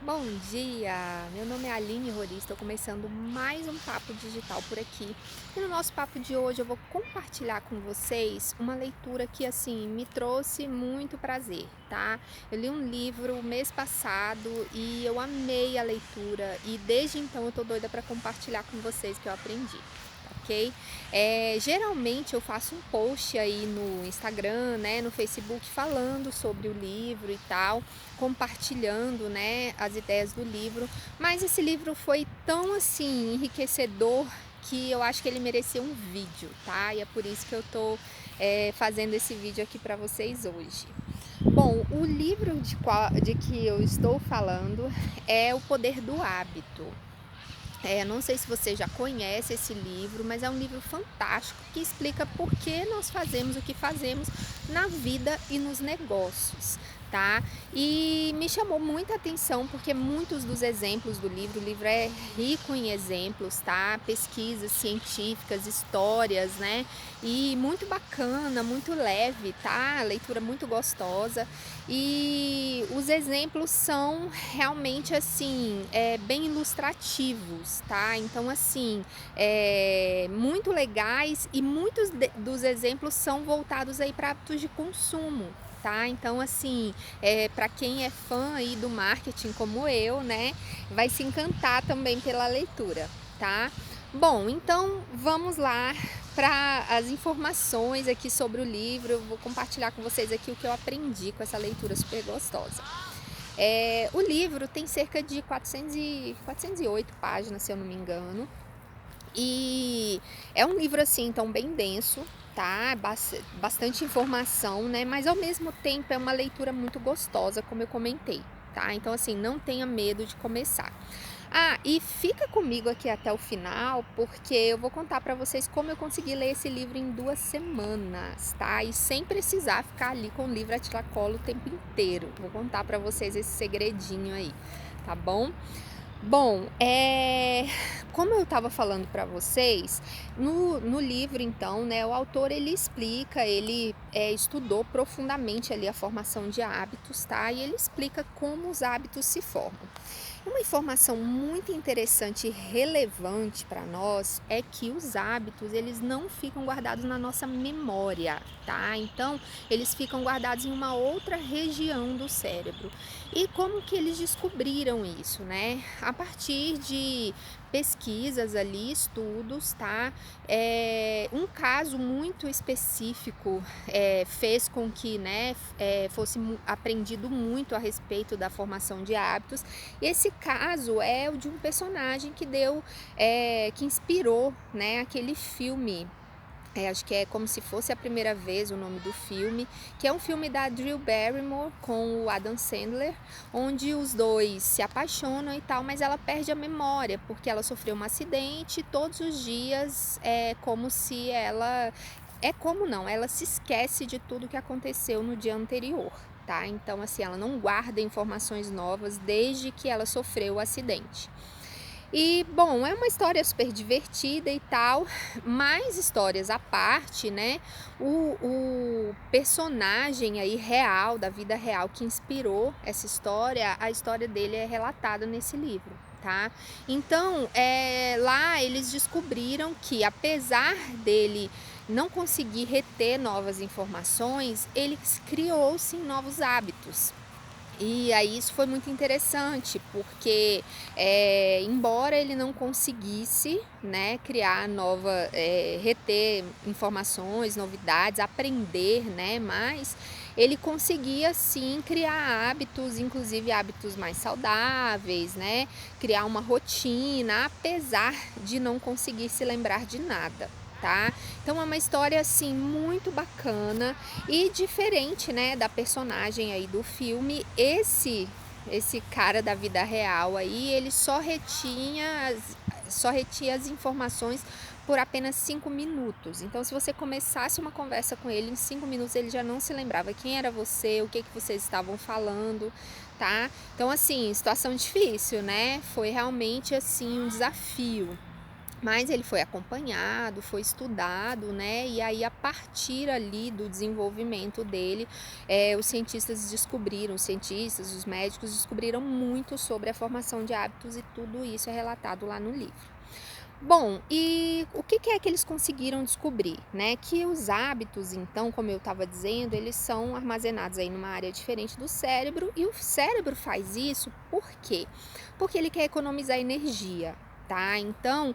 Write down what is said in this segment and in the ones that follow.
Bom dia, meu nome é Aline Rori, estou começando mais um Papo Digital por aqui. E no nosso papo de hoje eu vou compartilhar com vocês uma leitura que assim me trouxe muito prazer, tá? Eu li um livro mês passado e eu amei a leitura e desde então eu tô doida para compartilhar com vocês o que eu aprendi. Ok? Geralmente eu faço um post aí no Instagram, né, no Facebook falando sobre o livro e tal, compartilhando, né, as ideias do livro, mas esse livro foi tão assim enriquecedor que eu acho que ele merecia um vídeo, tá? E é por isso que eu tô fazendo esse vídeo aqui para vocês hoje. Bom, o livro de que eu estou falando é O Poder do Hábito. Não sei se você já conhece esse livro, mas é um livro fantástico que explica por que nós fazemos o que fazemos na vida e nos negócios, tá? E me chamou muita atenção porque muitos dos exemplos do livro, o livro é rico em exemplos, tá? Pesquisas científicas, histórias, né? E muito bacana, muito leve, tá? Leitura muito gostosa. E os exemplos são realmente assim, bem ilustrativos, tá? Então, assim, muito legais e muitos dos exemplos são voltados aí para hábitos de consumo. Tá? Então, assim, para quem é fã aí do marketing como eu, né, vai se encantar também pela leitura, tá? Bom, então vamos lá para as informações aqui sobre o livro. Eu vou compartilhar com vocês aqui o que eu aprendi com essa leitura super gostosa. O livro tem cerca de 408 páginas, se eu não me engano. E é um livro assim, então bem denso, tá? Bastante informação, né? Mas ao mesmo tempo é uma leitura muito gostosa, como eu comentei, tá? Então assim, não tenha medo de começar. E fica comigo aqui até o final, porque eu vou contar para vocês como eu consegui ler esse livro em 2 semanas, tá? E sem precisar ficar ali com o livro a tiracolo o tempo inteiro. Vou contar para vocês esse segredinho aí, tá bom? Bom, como eu estava falando para vocês, no livro então, né, o autor ele explica, ele estudou profundamente ali a formação de hábitos, tá? E ele explica como os hábitos se formam. Uma informação muito interessante e relevante para nós é que os hábitos, eles não ficam guardados na nossa memória, tá? Então, eles ficam guardados em uma outra região do cérebro. E como que eles descobriram isso, né? A partir de pesquisas ali, estudos, tá? Um caso muito específico fez com que, né, fosse aprendido muito a respeito da formação de hábitos. E esse caso é o de um personagem que inspirou, né, aquele filme. Acho que é Como Se Fosse a Primeira Vez o nome do filme, que é um filme da Drew Barrymore com o Adam Sandler, onde os dois se apaixonam e tal, mas ela perde a memória, porque ela sofreu um acidente e todos os dias é como se ela... É como não, ela se esquece de tudo que aconteceu no dia anterior, tá? Então, assim, ela não guarda informações novas desde que ela sofreu o acidente. E, bom, é uma história super divertida e tal, mas histórias à parte, né? O personagem aí real, da vida real, que inspirou essa história, a história dele é relatada nesse livro, tá? Então, lá eles descobriram que, apesar dele não conseguir reter novas informações, ele criou sim novos hábitos. E aí isso foi muito interessante, porque embora ele não conseguisse, né, criar reter informações, novidades, aprender, né, mais, ele conseguia sim criar hábitos, inclusive hábitos mais saudáveis, né, criar uma rotina, apesar de não conseguir se lembrar de nada. Tá? Então é uma história assim muito bacana e diferente, né, da personagem aí do filme. Esse cara da vida real aí, ele só retinha as informações por apenas 5 minutos. Então, se você começasse uma conversa com ele, em 5 minutos ele já não se lembrava quem era você, o que vocês estavam falando, tá? Então, assim, situação difícil, né? Foi realmente, assim, um desafio. Mas ele foi acompanhado, foi estudado, né? E aí, a partir ali do desenvolvimento dele, os cientistas descobriram, os cientistas, os médicos descobriram muito sobre a formação de hábitos e tudo isso é relatado lá no livro. Bom, e o que é que eles conseguiram descobrir, né? Que os hábitos, então, como eu estava dizendo, eles são armazenados aí numa área diferente do cérebro, e o cérebro faz isso por quê? Porque ele quer economizar energia, tá? Então,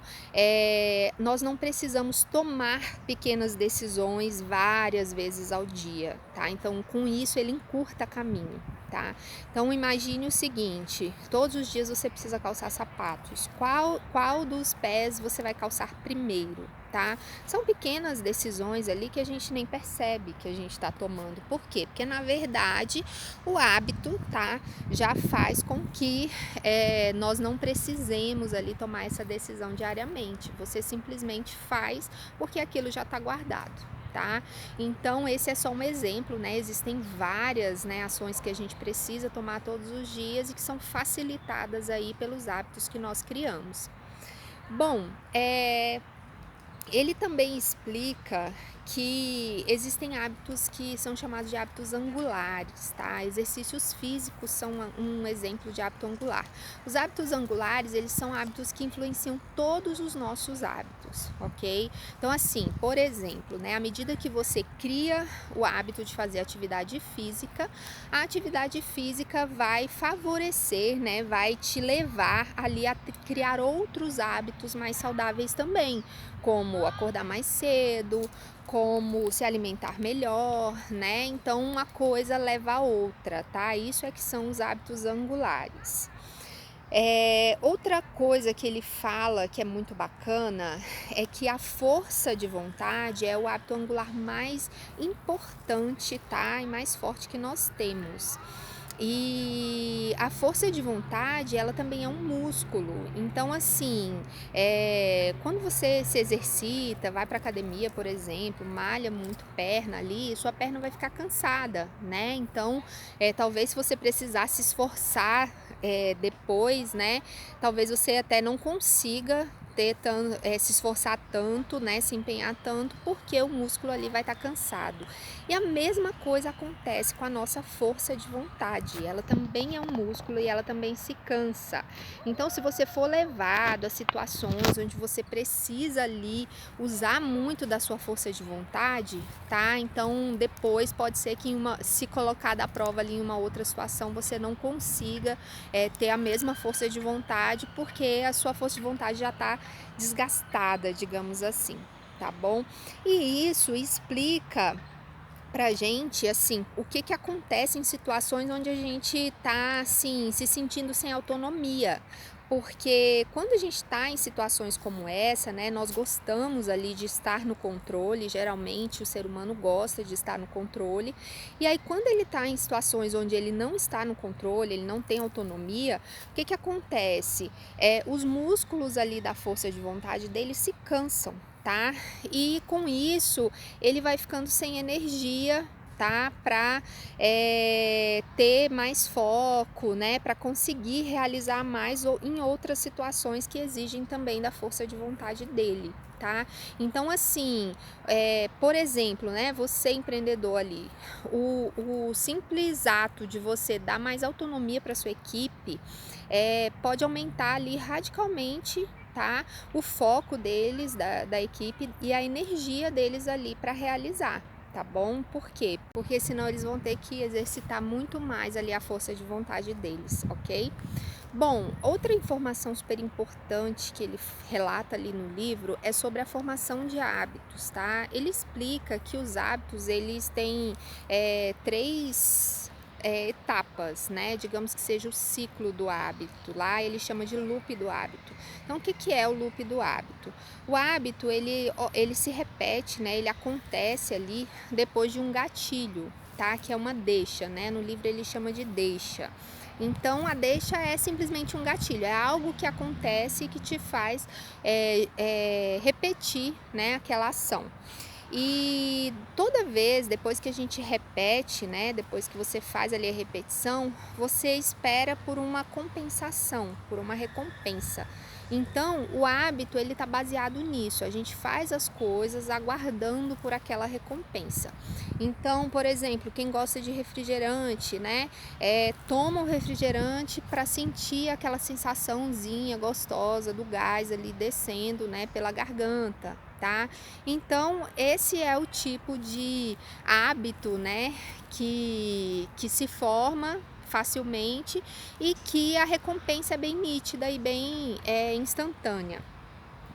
nós não precisamos tomar pequenas decisões várias vezes ao dia, tá? Então, com isso, ele encurta caminho. Tá? Então imagine o seguinte: todos os dias você precisa calçar sapatos. Qual dos pés você vai calçar primeiro, tá? São pequenas decisões ali que a gente nem percebe que a gente está tomando. Por quê? Porque na verdade o hábito, tá, já faz com que nós não precisemos ali tomar essa decisão diariamente. Você simplesmente faz porque aquilo já está guardado. Tá? Então esse é só um exemplo, né? Existem várias, né, ações que a gente precisa tomar todos os dias e que são facilitadas aí pelos hábitos que nós criamos. Bom, ele também explica que existem hábitos que são chamados de hábitos angulares, tá? Exercícios físicos são um exemplo de hábito angular. Os hábitos angulares, eles são hábitos que influenciam todos os nossos hábitos, ok? Então, assim, por exemplo, né, à medida que você cria o hábito de fazer atividade física, a atividade física vai favorecer, né, vai te levar ali a criar outros hábitos mais saudáveis também, como acordar mais cedo, como se alimentar melhor, né? Então uma coisa leva a outra, tá? Isso é que são os hábitos angulares. Outra coisa que ele fala que é muito bacana é que a força de vontade é o hábito angular mais importante, tá? E mais forte que nós temos. E a força de vontade, ela também é um músculo. Então, assim, quando você se exercita, vai para academia, por exemplo, malha muito perna ali, sua perna vai ficar cansada, né? Então, talvez se você precisar se esforçar depois, né? Talvez você até não consiga se esforçar tanto, né, se empenhar tanto, porque o músculo ali vai estar cansado. E a mesma coisa acontece com a nossa força de vontade. Ela também é um músculo e ela também se cansa. Então, se você for levado a situações onde você precisa ali usar muito da sua força de vontade, tá? Então, depois pode ser que se colocar à prova ali em uma outra situação, você não consiga ter a mesma força de vontade, porque a sua força de vontade já está desgastada, digamos assim, tá bom? E isso explica pra gente, assim, o que acontece em situações onde a gente tá, assim, se sentindo sem autonomia. Porque quando a gente está em situações como essa, né, nós gostamos ali de estar no controle, geralmente o ser humano gosta de estar no controle, e aí quando ele está em situações onde ele não está no controle, ele não tem autonomia, o que acontece? Os músculos ali da força de vontade dele se cansam, tá? E com isso ele vai ficando sem energia, tá? Para ter mais foco, né? Para conseguir realizar mais em outras situações que exigem também da força de vontade dele, tá? Então, assim, por exemplo, né? Você empreendedor ali, o simples ato de você dar mais autonomia para sua equipe pode aumentar ali radicalmente, tá? O foco deles, da equipe, e a energia deles ali para realizar, tá bom? Por quê? Porque senão eles vão ter que exercitar muito mais ali a força de vontade deles, ok? Bom, outra informação super importante que ele relata ali no livro é sobre a formação de hábitos, tá? Ele explica que os hábitos, eles têm três etapas, né? Digamos que seja o ciclo do hábito. Lá ele chama de loop do hábito. Então, o que é o loop do hábito? O hábito, ele se repete, né? Ele acontece ali depois de um gatilho, tá? Que é uma deixa, né? No livro ele chama de deixa. Então, a deixa é simplesmente um gatilho, é algo que acontece e que te faz repetir, né, aquela ação. E toda vez, depois que a gente repete, né, depois que você faz ali a repetição, você espera por uma compensação, por uma recompensa. Então, o hábito ele está baseado nisso. A gente faz as coisas aguardando por aquela recompensa. Então, por exemplo, quem gosta de refrigerante, né, toma o refrigerante para sentir aquela sensaçãozinha gostosa do gás ali descendo, né, pela garganta, tá? Então, esse é o tipo de hábito, né, que se forma facilmente e que a recompensa é bem nítida e bem instantânea.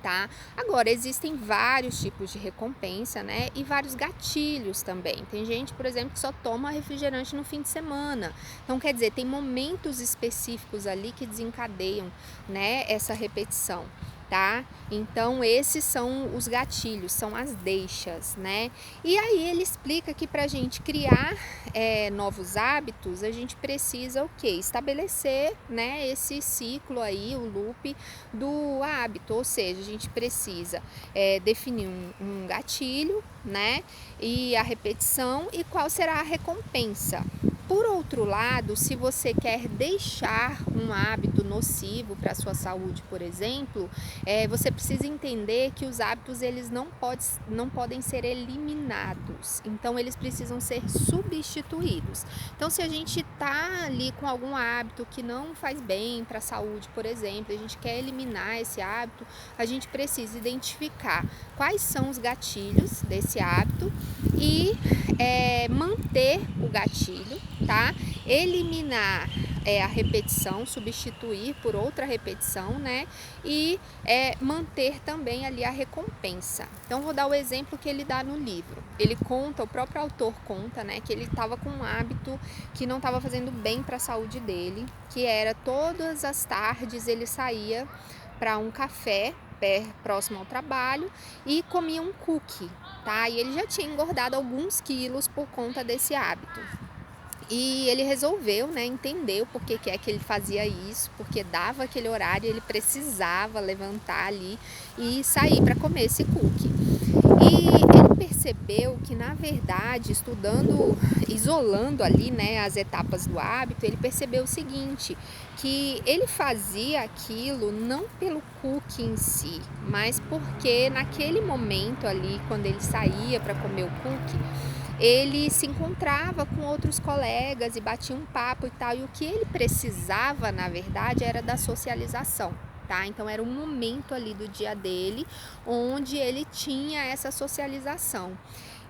Tá? Agora, existem vários tipos de recompensa, né? E vários gatilhos também. Tem gente, por exemplo, que só toma refrigerante no fim de semana. Então, quer dizer, tem momentos específicos ali que desencadeiam, né, essa repetição. Tá? Então, esses são os gatilhos, são as deixas, né? E aí ele explica que para a gente criar novos hábitos, a gente precisa o quê? Estabelecer, né, esse ciclo aí, o loop do hábito, ou seja, a gente precisa definir um gatilho, né, e a repetição e qual será a recompensa. Por outro lado, se você quer deixar um hábito nocivo para a sua saúde, por exemplo, você precisa entender que os hábitos eles não podem ser eliminados, então eles precisam ser substituídos. Então, se a gente está ali com algum hábito que não faz bem para a saúde, por exemplo, a gente quer eliminar esse hábito, a gente precisa identificar quais são os gatilhos desse hábito e manter o gatilho, tá? Eliminar a repetição, substituir por outra repetição, né? E manter também ali a recompensa. Então, vou dar o exemplo que ele dá no livro. Ele conta, o próprio autor conta, né, que ele estava com um hábito que não estava fazendo bem para a saúde dele, que era todas as tardes ele saía para um café próximo ao trabalho e comia um cookie, tá? E ele já tinha engordado alguns quilos por conta desse hábito. E ele resolveu, né, entender o porquê que é que ele fazia isso, porque dava aquele horário, ele precisava levantar ali e sair para comer esse cookie. E ele percebeu que, na verdade, estudando, isolando ali, né, as etapas do hábito, ele percebeu o seguinte, que ele fazia aquilo não pelo cookie em si, mas porque naquele momento ali, quando ele saía para comer o cookie, ele se encontrava com outros colegas e batia um papo e tal, e o que ele precisava, na verdade, era da socialização. Tá? Então era um momento ali do dia dele onde ele tinha essa socialização.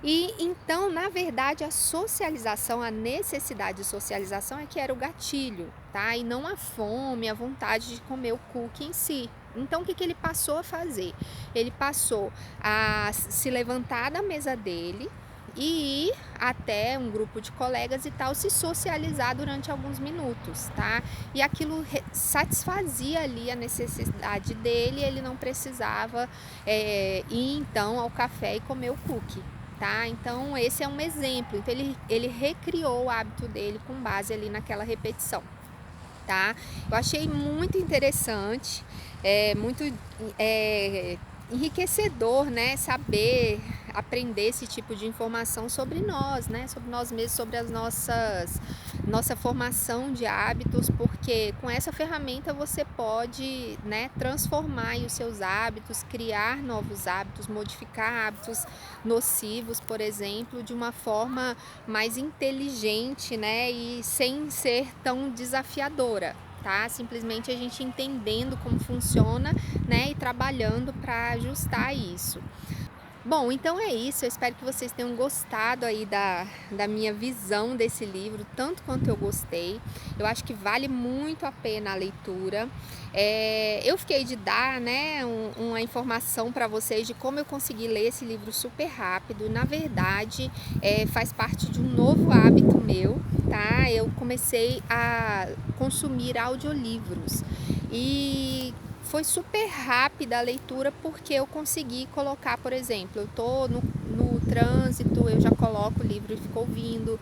E então, na verdade, a socialização, a necessidade de socialização é que era o gatilho, tá? E não a fome, a vontade de comer o cookie em si. Então, o que ele passou a fazer? Ele passou a se levantar da mesa dele e ir até um grupo de colegas e tal, se socializar durante alguns minutos, tá? E aquilo satisfazia ali a necessidade dele, ele não precisava ir então ao café e comer o cookie, tá? Então esse é um exemplo, então ele recriou o hábito dele com base ali naquela repetição, tá? Eu achei muito interessante, muito enriquecedor, né, saber, aprender esse tipo de informação sobre nós, né, sobre nós mesmos, sobre as nossa formação de hábitos, porque com essa ferramenta você pode, né, transformar os seus hábitos, criar novos hábitos, modificar hábitos nocivos, por exemplo, de uma forma mais inteligente, né, e sem ser tão desafiadora. Tá? Simplesmente a gente entendendo como funciona, né, e trabalhando para ajustar isso. Bom, então é isso, eu espero que vocês tenham gostado aí da minha visão desse livro, tanto quanto eu gostei. Eu acho que vale muito a pena a leitura. Eu fiquei de dar, né, uma informação para vocês de como eu consegui ler esse livro super rápido. Na verdade, faz parte de um novo hábito meu, tá? Eu comecei a consumir audiolivros e foi super rápida a leitura porque eu consegui colocar, por exemplo, eu tô no trânsito, eu já coloco o livro e fico ouvindo.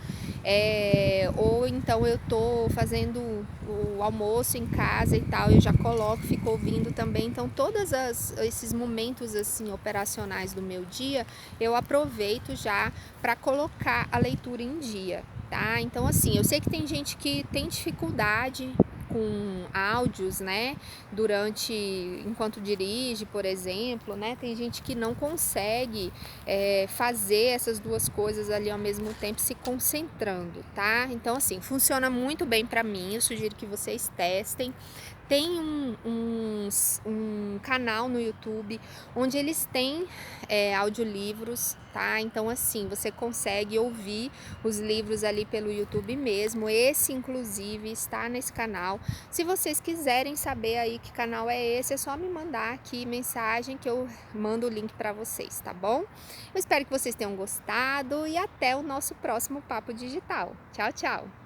ou então eu tô fazendo o almoço em casa e tal, eu já coloco, fico ouvindo também. Então todas esses momentos assim operacionais do meu dia, eu aproveito já para colocar a leitura em dia, tá? Então assim, eu sei que tem gente que tem dificuldade com áudios, né, enquanto dirige, por exemplo, né, tem gente que não consegue fazer essas duas coisas ali ao mesmo tempo, se concentrando, tá? Então assim, funciona muito bem para mim, eu sugiro que vocês testem. Tem um canal no YouTube onde eles têm audiolivros, tá? Então assim, você consegue ouvir os livros ali pelo YouTube mesmo. Esse inclusive está nesse canal. Se vocês quiserem saber aí que canal é esse, é só me mandar aqui mensagem que eu mando o link para vocês, tá bom? Eu espero que vocês tenham gostado e até o nosso próximo Papo Digital. Tchau, tchau!